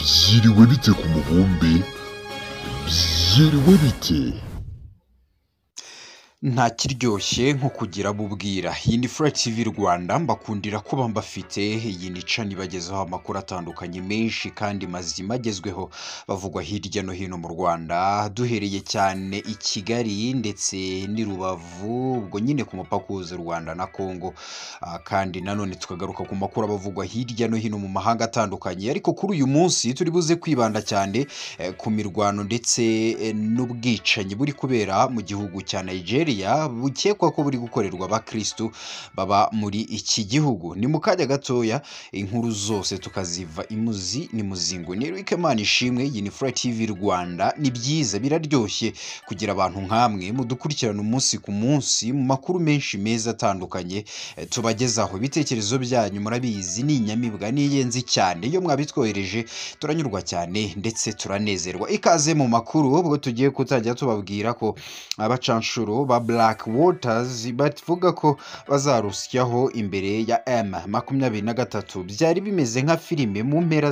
byiriwe bite ku mubumbe byiriwe bite nta kiryoshye nko kugira bubwira iyi ni Fly TV Rwanda mbakundira kuba mbafite iyi ni cani ibagezaho amakuru atandukanye menshi kandi mazima agezweho bavugwa hirya no hino mu Rwanda duhereye cyane i Kigali ndetse n'i Rubavu ubwo nyine ku mupaka uhuza u Rwanda na Congo kandi nanone tukagaruka ku makuru abavugwa hirya no hino mu mahanga atandukanye ariko kuri uyu munsi turi buze kwibanda cyane ku mirwano ndetse n'ubwicanyi buri kubera mu gihugu cya Nigeria bukekwa ko buri gukorerwa abakristu baba muri iki gihugu ni mu kanya gatoya inkuru zose tukaziva imuzi ni muzingo ni Eric Manishimwe iyi ni Fly TV Rwanda ni byiza biraryoshye kugira abantu nkamwe mudukurikirana umunsi ku munsi mu makuru menshi meza atandukanye tubagezaho ibitekerezo byanyu murabizi ni inyamibwa n'ingenzi cyane iyo mwabitwohereje turanyurwa cyane ndetse turanezerwa ikaze mu makuru ubwo tugiye kutajya tubabwira ko abacanshuro ba Black Waters bavuga ko bazarusyaho imbere ya M23 byari bimeze nka filime mu mpera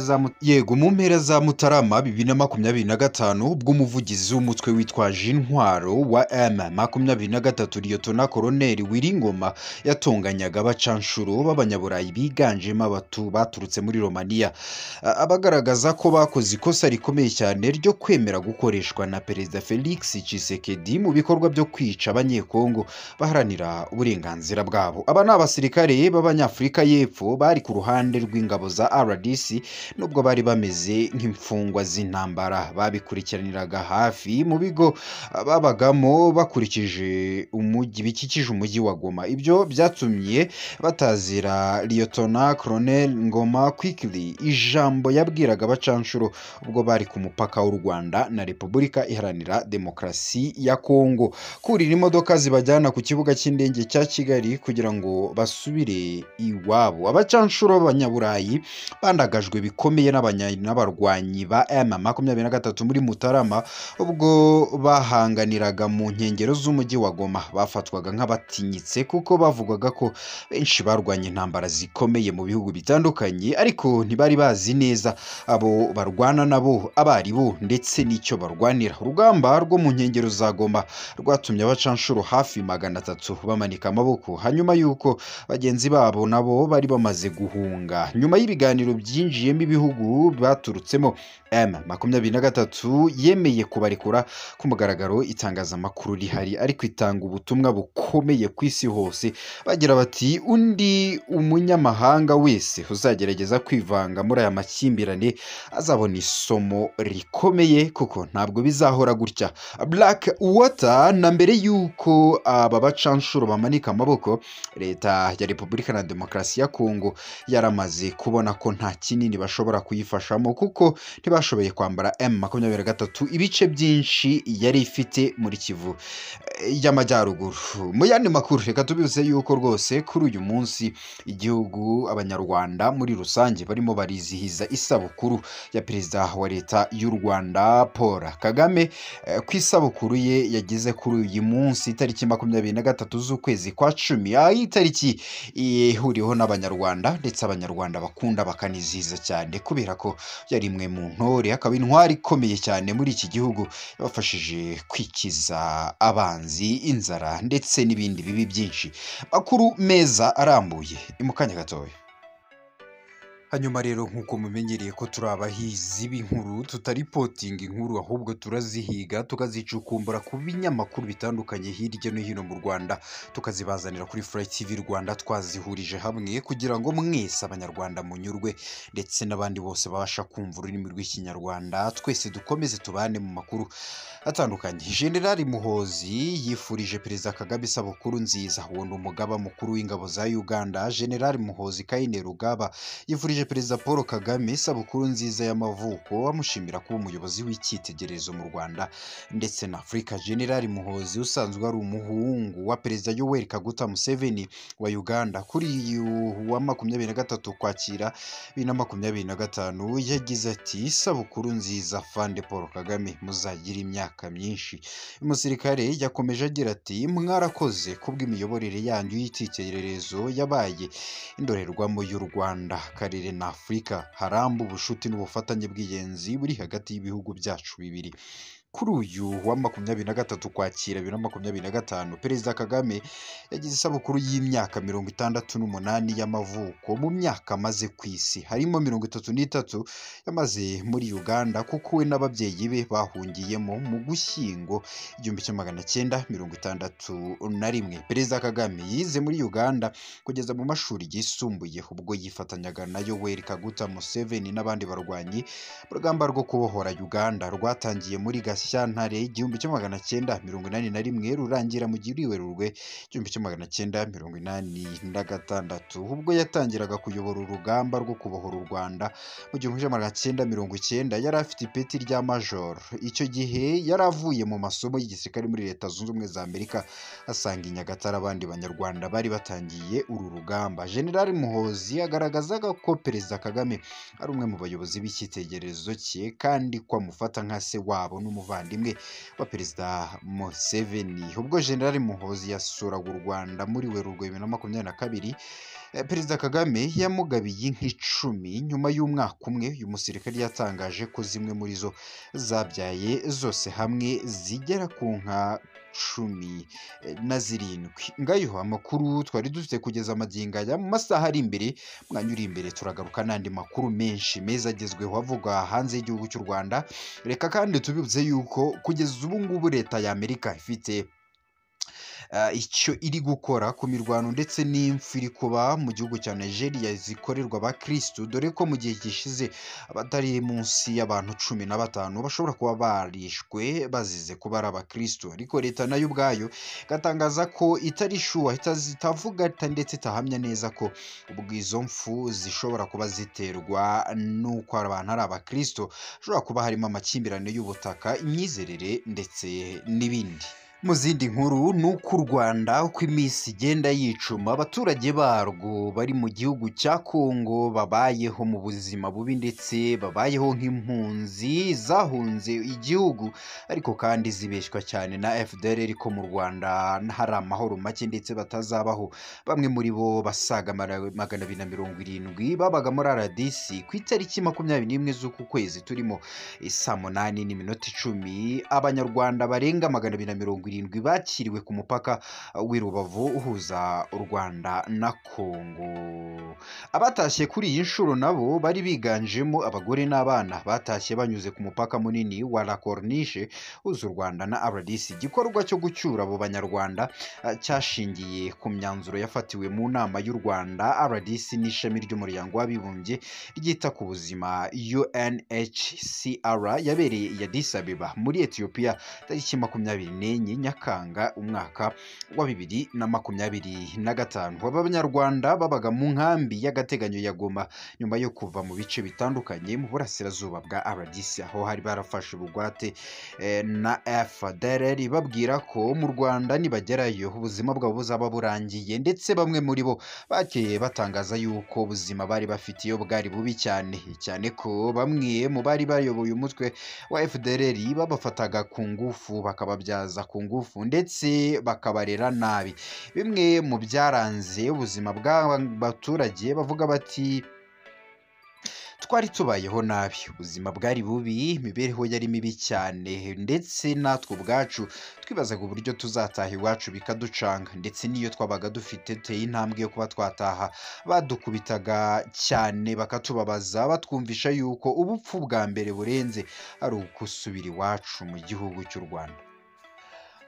za Mutarama 2025 ubwo umuvugizi w'umutwe witwaje intwaro wa M23 Liyetona Koloneli Wiringoma yatonganyaga abacanshuro b'abanyaburayi biganjemo abatu baturutse muri Romania abagaragaza ko bakoze ikosa rikomeye cyane ryo kwemera gukoreshwa na Perezida Felix Tshisekedi mu bikorwa byo kwica abanyekongo baharanira uburenganzira bwabo aba ni abasirikare b'abanyafurika y'epfo bari ku ruhande rw'ingabo za RDC nubwo bari bameze nk'imfungwa z'intambara babikurikiraniraga hafi mu bigo babagamo bakurikije bikikije umujyi wa Goma ibyo byatumye batazira Liyetona Colonel Ngoma Quickly ijambo yabwiraga abacanshuro ubwo bari ku mupaka w'u Rwanda na Repubulika Iharanira Demokarasi ya Kongo kurira imodoka zibajyana ku kibuga cy'indege cya Kigali kugira ngo basubire iwabo abacanshuro b'abanyaburayi bandagajwe bikomeye n'abarwanyi ba M23 muri Mutarama ubwo bahanganiraga mu nkengero z'umujyi wa Goma bafatwaga nk'abatinyitse kuko bavugwaga ko benshi barwanye intambara zikomeye mu bihugu bitandukanye ariko ntibari bazi neza abo barwana nabo abaribo ndetse n'icyo barwanira urugamba rwo mu nkengero za Goma rwatumye abacanshuro hafi 300 bamanika amaboko hanyuma yuko bagenzi babo nabo bari bamaze guhunga nyuma y'ibiganiro byinjiyemo ibihugu baturutsemo M23 yemeye kubarekura ku mugaragaro itangazamakuru rihari ariko itanga ubutumwa bukomeye ku isi hose bagira bati undi umunyamahanga wese uzagerageza kwivanga muri aya makimbirane azabona isomo rikomeye kuko ntabwo bizahora gutya Black Water na mbere yuko aba bacanshuro bamanika amaboko leta ya Repubulika na Demokarasi ya Kongo yaramaze kubona ko nta kinini bashobora kuyifashamo kuko ntibashoboye kwambara M23 ibice byinshi yari ifite muri Kivu y'Amajyaruguru mu yandi makuru reka tubivuze yuko rwose kuri uyu munsi igihugu abanyarwanda muri rusange barimo barizihiza isabukuru ya perezida wa leta y'u Rwanda Paul Kagame ku isabukuru ye yagize kuri uyu munsi itariki 23 z'ukwezi kwa 10 itariki ihuriweho n'abanyarwanda ndetse abanyarwanda bakunda bakanizihiza cyane kubera ko yari imwe mu ntore akaba intwari ikomeye cyane muri iki gihugu yabafashije kwikiza abanzi inzara ndetse n'ibindi bibi byinshi makuru meza arambuye imukanya gatoya hanyuma rero nk'uko mumenyereye ko turi abahizi b'inkuru tutaripotinga inkuru ahubwo turazihiga tukazicukumbura ku binyamakuru bitandukanye hirya no hino mu Rwanda tukazibazanira kuri Fly TV Rwanda twazihurije hamwe kugira ngo mwese abanyarwanda munyurwe ndetse n'abandi bose babasha kumva ururimi rw'ikinyarwanda twese dukomeze tubane mu makuru atandukanye General Muhozi yifurije Perezida Kagame isabukuru nziza uwo ni umugaba mukuru w'ingabo za Uganda General Muhozi Kainerugaba yifurije Perezida Paul Kagame isabukuru nziza y'amavuko amushimira kuba umuyobozi w'icyitegererezo mu Rwanda ndetse na Afrika General Muhozi usanzwe ari umuhungu wa Perezida Yoweri Kaguta Museveni wa Uganda kuri wa 23 Kwakira 2025 yagize ati isabukuru nziza Fande Paul Kagame muzagira imyaka myinshi umusirikare yakomeje agira ati mwarakoze kubw'imiyoborere yanyu y'itekererezo yabaye indorerwamo y'u Rwanda karere na Afurika haramba ubucuti n'ubufatanye bw'ingenzi buri hagati y'ibihugu byacu bibiri. Kuri uyu wa 23 Ukwakira 2025, Perezida Kagame yagize isabukuru y'imyaka 68 y'amavuko. Mu myaka amaze ku isi harimo 33 yamaze muri Uganda, kuko we n'ababyeyi be bahungiyemo mu Gushyingo 1961. Perezida Kagame yize muri Uganda kugeza mu mashuri yisumbuye, ubwo yifatanyaga na Yoweri Kaguta Museveni n'abandi barwanyi mu rugamba rwo kubohora Uganda rwatangiye muri Gashyantare 1981 rurangira mu Werurwe 1986, ubwo yatangiraga kuyobora urugamba rwo kubohora u Rwanda. Mu 1990 yari afite ipeti rya major. Icyo gihe yari avuye mu masomo y'igisirikare muri Leta Zunze Ubumwe za Amerika, asanga i Nyagatare abandi banyarwanda bari batangiye uru rugamba. General Muhoozi agaragazaga ko Perezida Kagame ari umwe mu bayobozi b'icyitegererezo cye, kandi ko amufata nka se wabo n'umuvandimwe wa Perezida Museveni. Ubwo General Muhoozi yasuraga u Rwanda muri Werurwe 2022, Perezida Kagame yamugabiye inka 10. Nyuma y'umwaka umwe, uyu musirikare yatangaje ko zimwe muri zo zabyaye zose hamwe zigera ku nka 17. Ngayo amakuru twari dufite kugeza magingo aya. Mu masaha ari imbere, mwanya uri imbere, turagaruka n'andi makuru menshi meza agezweho avugwa hanze y'igihugu cy'u Rwanda. Reka kandi tubibutse yuko kugeza ubu ngubu Leta ya Amerika ifite icyo iri gukora ku mirwano ndetse n'impfu iri kuba mu gihugu cya Nigeria zikorerwa abakristu, dore ko mu gihe gishize abatari munsi y'abantu 15 bashobora kuba barishwe bazize kuba ari abakristu. Ariko leta nayo ubwayo igatangaza ko itari shuwa, itavuga ndetse itahamya neza ko ubwo izo mfu zishobora kuba ziterwa n'uko abantu ari abakristu. Hashobora kuba harimo amakimbirane y'ubutaka, imyizerere ndetse n'ibindi. Mu zindi nkuru ni uko u Rwanda uko iminsi igenda yicuma, abaturage barwo bari mu gihugu cya Kongo babayeho mu buzima bubi ndetse babayeho nk'impunzi zahunze igihugu, ariko kandi zibeshywa cyane na FDLR ko mu Rwanda hari amahoro make ndetse batazabaho. Bamwe muri bo basaga 270 babaga muri RDC ku itariki 21 z'uku kwezi turimo saa 8:10, Abanyarwanda barenga 270 bakiriwe ku mupaka w'i Rubavu uhuza u Rwanda na Kongo. Abatashye kuri iyi nshuro nabo bari biganjemo abagore n'abana, batashye banyuze ku mupaka munini wa La Corniche uhuza u Rwanda na RDC. Igikorwa cyo gucyura abo banyarwanda cyashingiye ku myanzuro yafatiwe mu nama y'u Rwanda, RDC n'ishami ry'umuryango w'abibumbye ryita ku buzima UNHCR yabereye i Addis Abeba muri Ethiopia tariki 24 Nyakanga umwaka wa 2025. Aba banyarwanda babaga mu nkambi y'agateganyo ya Goma nyuma yo kuva mu bice bitandukanye mu burasirazuba bwa RDC, aho hari barafashe ubugwate na FDLR, babwira ko mu Rwanda nibagerayo ubuzima bwabo buzaba burangiye, ndetse bamwe muri bo bakeye batangaza yuko ubuzima bari bafite iyo bwari bubi cyane ko bamwe mu bari bayoboye umutwe wa FDLR babafataga ku ngufu, bakababyaza ku ngufu ndetse bakabarera nabi. Bimwe mu byaranze ubuzima bw'abaturage bavuga bati twari tubayeho nabi, ubuzima bwari bubi, imibereho yari mibi cyane, ndetse natwe ubwacu twibazaga uburyo tuzataha iwacu bikaducanga, ndetse n'iyo twabaga dufite teye intambwe yo kuba twataha badukubitaga cyane bakatubabaza, batwumvisha yuko ubupfu bwa mbere burenze ari ukusubira iwacu mu gihugu cy'u Rwanda.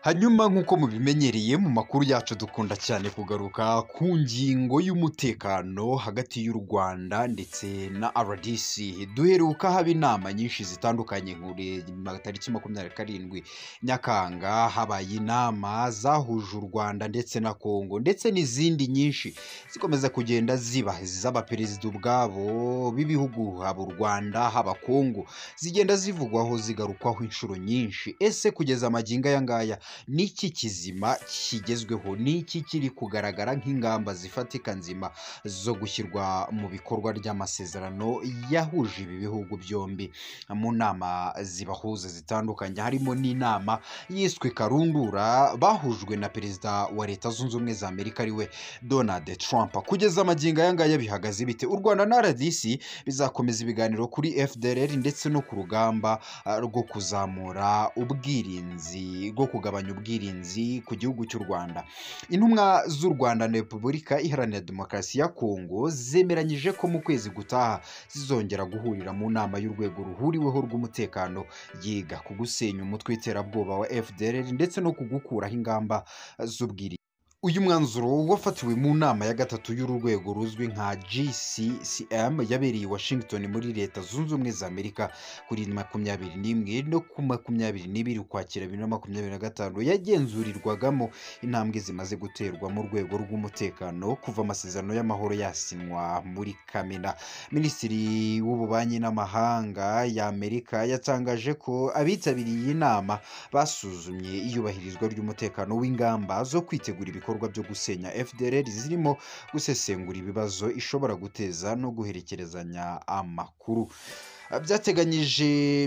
Hanyuma nk'uko mubimenyereye mu makuru yacu, dukunda cyane kugaruka ku ngingo y'umutekano hagati y'u Rwanda ndetse na RDC. Duheruka haba inama nyinshi zitandukanye, kuri tariki 27 Nyakanga habaye inama zahuje u Rwanda ndetse na Kongo, ndetse n'izindi nyinshi zikomeza kugenda ziba z'abaperezida ubwabo b'ibihugu, haba u Rwanda haba Kongo, zigenda zivugwaho zigarukwaho inshuro nyinshi. Ese kugeza amagingo aya ngaya n'iki kizima kigezweho, n'iki kiri kugaragara nk'ingamba zifatika nzima zo gushyirwa mu bikorwa ry'amasezerano yahuje ibi bihugu byombi mu nama zibahuza zitandukanye, harimo n'inama yiswe karundura bahujwe na perezida wa Leta Zunze Ubumwe za Amerika ariwe Donald Trump. Kugeza amagingo aya ngaya bihagaze bite? U Rwanda na RDC bizakomeza ibiganiro kuri FDLR ndetse no ku rugamba rwo kuzamura ubwirinzi, rwo kugabanya ubwirinzi ku gihugu cy'u Rwanda. Intumwa z'u Rwanda na Repubulika Iharanira Demokarasi ya Kongo zemeranyije ko mu kwezi gutaha zizongera guhurira mu nama y'urwego ruhuriweho rw'umutekano yiga ku gusenya umutwe w'iterabwoba wa FDLR ndetse no kugukuraho ingamba z'ubwirinzi. Uyu mwanzuro wafatiwe mu nama ya gatatu y'uru rwego ruzwi nka GCCM yabereye i Washington muri Leta Zunze Ubumwe za Amerika kuri 21 no ku 22 Ukwakira 2025, yagenzurirwagamo intambwe zimaze guterwa mu rwego rw'umutekano kuva amasezerano y'amahoro yasinwa muri Kamena. Minisitiri w'ububanyi n'amahanga ya Amerika yatangaje ko abitabiriye iyi nama basuzumye iyubahirizwa ry'umutekano w'ingamba zo kwitegura ibikorwa byo gusenya FDLR, zirimo gusesengura ibibazo ishobora guteza no guherekerezanya amakuru.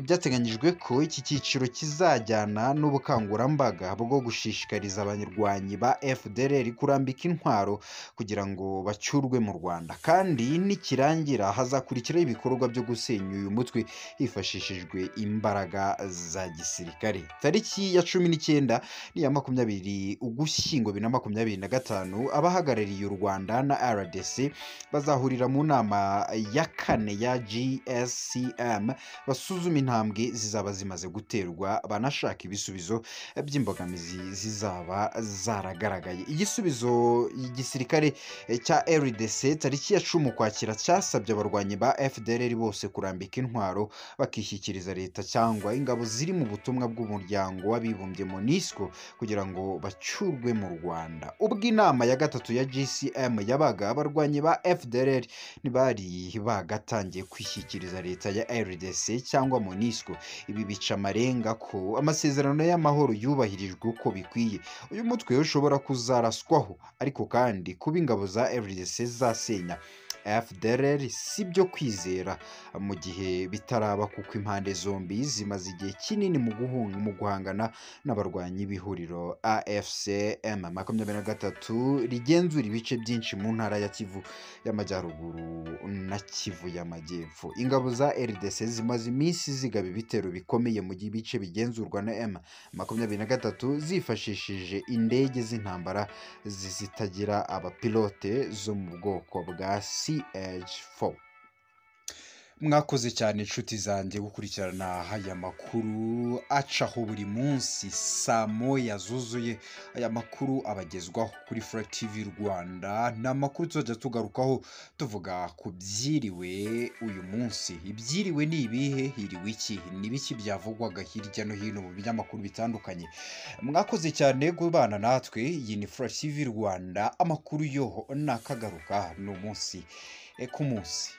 Byateganyijwe ko iki cyiciro kizajyana n'ubukangurambaga bwo gushishikariza abanyarwanyi ba FDLR kurambika intwaro kugira ngo bacyurwe mu Rwanda, kandi nikirangira hazakurikiraho ibikorwa byo gusenya uyu mutwe hifashishijwe imbaraga za gisirikare. Tariki ya 19 n'iya 20 Ugushyingo 2025 abahagarariye u Rwanda na RDC bazahurira mu nama ya 4 ya GSCM basuzuma intambwe zizaba zimaze guterwa, banashaka ibisubizo by'imbogamizi zizaba zaragaragaye. Igisubizo igisirikare cya RDC tariki ya 10 Ukwakira cyasabye abarwanyi ba FDLR bose kurambika intwaro bakishyikiriza leta cyangwa ingabo ziri mu butumwa bw'umuryango w'abibumbye MONUSCO kugira ngo bacyurwe mu Rwanda. Ubwo inama ya gatatu ya GCM yabaga, abarwanyi ba FDLR ntibari bagatangiye kwishyikiriza leta ya RDC cyangwa MONUSCO. Ibi bica amarenga ko amasezerano y'amahoro yubahirijwe uko bikwiye. Uyu mutwe ushobora kuzaraswaho, ariko kandi kuba ingabo za RDC zasenya FDLR si byo kwizera mu gihe bitaraba, kuko impande zombi zimaze igihe kinini mu guhangana n'abarwanyi b'ihuriro AFC M23 rigenzura ibice byinshi mu ntara ya Kivu y'Amajyaruguru na Kivu y'Amajyepfo. Ingabo za RDC zimaze iminsi zigaba ibitero bikomeye mu bice bigenzurwa na M23 zifashishije indege z'intambara zitagira abapilote zo mu bwoko bwa CH4. Mwakoze cyane inshuti zanjye gukurikirana aya makuru acaho buri munsi saa moya zuzuye. Aya makuru abagezwaho kuri Flag TV Rwanda. Ni amakuru tuzajya tugarukaho tuvuga ku byiriwe uyu munsi. Ibyiriwe ni ibihe? Hiriwe iki? Ni biki byavugwaga hirya no hino mu binyamakuru bitandukanye? Mwakoze cyane kubana natwe. Iyi ni Flag TV Rwanda. Amakuru yo nakagaruka n'umunsi ku munsi.